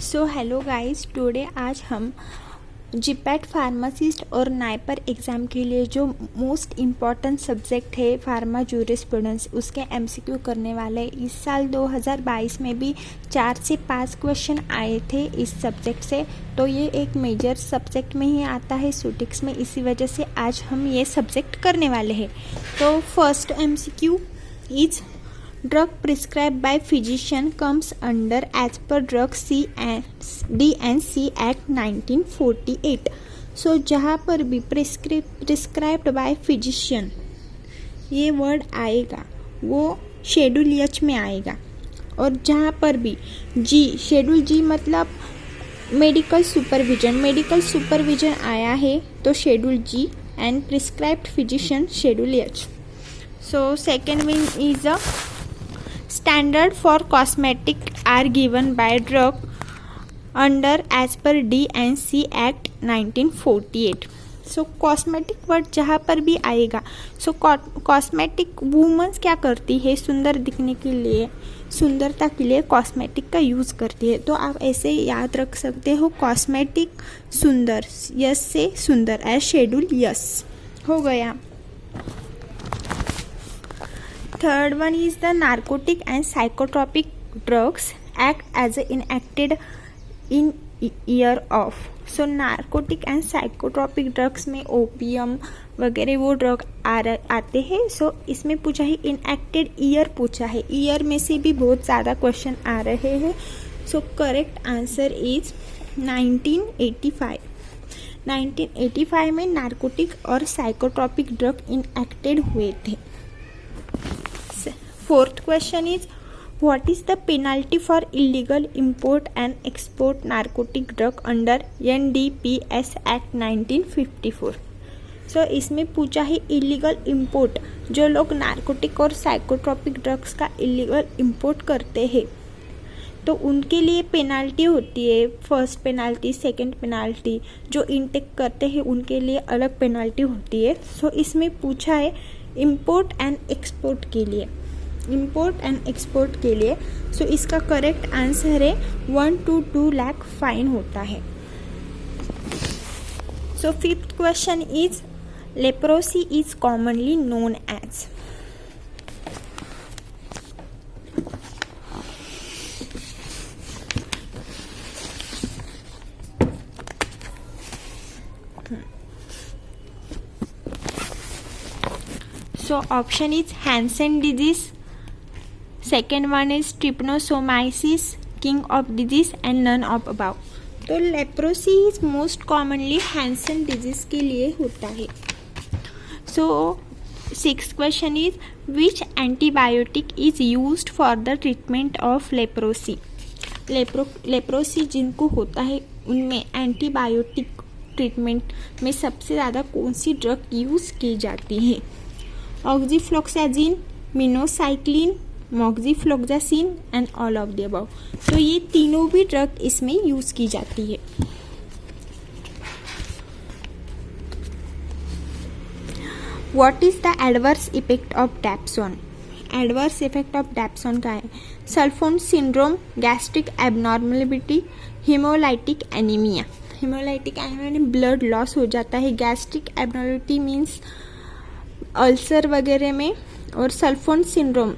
So hello guys, today आज हम GPAT pharmacist और नाइपर एग्ज़ाम के लिए जो मोस्ट इम्पॉर्टेंट सब्जेक्ट है फार्मा जूरिस्प्रूडेंस उसके एमसीक्यू करने वाले। इस साल 2022 में भी 4 से 5 क्वेश्चन आए थे इस सब्जेक्ट से, तो ये एक मेजर सब्जेक्ट में ही आता है सुटिक्स में, इसी वजह से आज हम ये सब्जेक्ट करने वाले हैं। तो first MCQ is drug prescribed by physician comes under as per drug D&C Act 1948। सो जहाँ पर भी prescribed by physician ये वर्ड आएगा वो शेड्यूल एच में आएगा, और जहाँ पर भी जी शेड्यूल जी मतलब मेडिकल सुपरविजन आया है तो schedule G and prescribed physician schedule H. So second one is a Standard for cosmetic are given by drug under as per D&C Act 1948। So cosmetic word जहाँ पर भी आएगा, सो कॉस्मेटिक वुमेन्स क्या करती है, सुंदर दिखने के लिए, सुंदरता के लिए कॉस्मेटिक का यूज़ करती है। तो आप ऐसे याद रख सकते हो कॉस्मेटिक सुंदर, यस से सुंदर एज शेड्यूल यस हो गया। Third one is the narcotic and psychotropic drugs act as enacted in year of। So narcotic and psychotropic drugs में ओपियम वगैरह वो ड्रग आते हैं। सो इसमें पूछा है इनएक्टेड ईयर पूछा है, ईयर में से भी बहुत ज़्यादा क्वेश्चन आ रहे हैं। So correct answer is 1985। 1985 में नार्कोटिक और साइकोट्रॉपिक ड्रग इनएक्टेड हुए थे। Fourth question is what is the penalty for illegal import and export narcotic drug under NDPS Act 1954। सो इसमें पूछा है इलीगल इम्पोर्ट, जो लोग नार्कोटिक और साइकोट्रॉपिक ड्रग्स का इलीगल इम्पोर्ट करते हैं तो उनके लिए पेनाल्टी होती है। फर्स्ट पेनाल्टी, सेकंड पेनाल्टी, जो इनटेक करते हैं उनके लिए अलग पेनाल्टी होती है। सो इसमें पूछा है इम्पोर्ट एंड एक्सपोर्ट के लिए, सो इसका करेक्ट आंसर है 1 to 2 लाख फाइन होता है। So fifth question is leprosy is commonly known as. So option is Hansen disease, second one is trypanosomiasis, king of disease and none of above. तो leprosy is most commonly Hansen disease के लिए होता है। So sixth question is which antibiotic is used for the treatment of leprosy. Leprosy जिनको होता है उनमें antibiotic treatment में सबसे ज़्यादा कौन सी ड्रग यूज़ की जाती है? Oxyfloxacin, minocycline, moxifloxacin and all of the above. तो ये तीनों भी ड्रग इसमें यूज़ की जाती है। What is the adverse effect of dapsone? Adverse effect of dapsone का है sulphone syndrome, gastric abnormality, haemolytic anaemia. Haemolytic anaemia blood loss हो जाता है, गैस्ट्रिक एबनॉर्मेलिटी मीन्स अल्सर वगैरह में, और सल्फोन सिंड्रोम।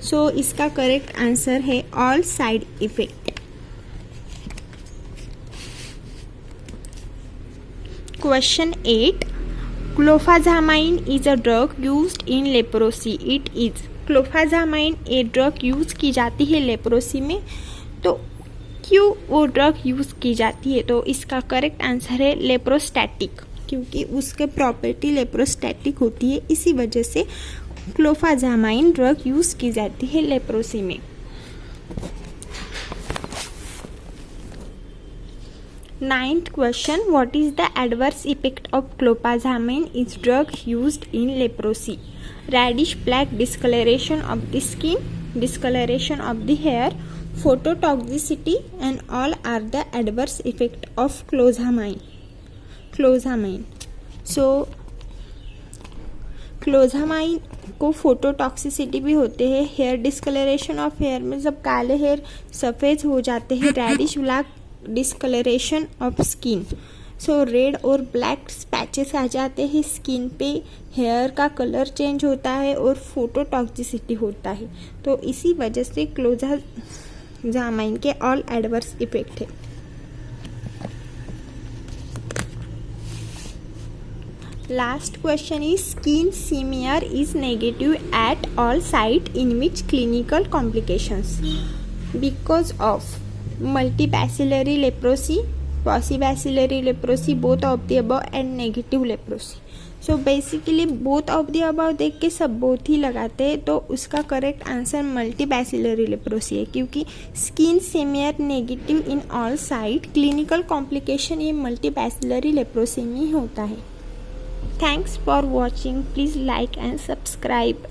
सो इसका करेक्ट आंसर है all side effect. Question 8 clofazimine is a drug used in leprosy. It is clofazimine a drug use की जाती है लेप्रोसी में, तो क्यों वो ड्रग यूज की जाती है? तो इसका करेक्ट आंसर है लेप्रोस्टैटिक, क्योंकि उसके प्रॉपर्टी लेप्रोस्टैटिक होती है, इसी वजह से क्लोफाजामाइन ड्रग यूज की जाती है लेप्रोसी में। Ninth question what is the adverse effect of clofazimine is drug used in leprosy? Reddish black, discoloration of the skin, discoloration of the hair, phototoxicity and all are the adverse effect of clofazimine. So clofazimine को phototoxicity भी होते हैं। Hair discolouration of hair में जब काले hair सफ़ेद हो जाते हैं, reddish black discoloration of skin, so red और ब्लैक पैचेस आ जाते हैं स्किन पे, हेयर का कलर चेंज होता है और फोटोटॉक्सिसिटी होता है। तो इसी वजह से क्लोराजामाइन के ऑल एडवर्स इफेक्ट है। Last question is skin smear is negative at all site in which clinical complications? Because of multibacillary leprosy, paucibacillary leprosy, both of the above and negative leprosy. So basically both of the above देख के सब both ही लगाते हैं, तो उसका correct answer मल्टीबैसिलरी leprosy है, क्योंकि skin smear negative in all site, clinical complication ये मल्टीबैसिलरी लेप्रोसी में होता है। Thanks for watching. Please like and subscribe.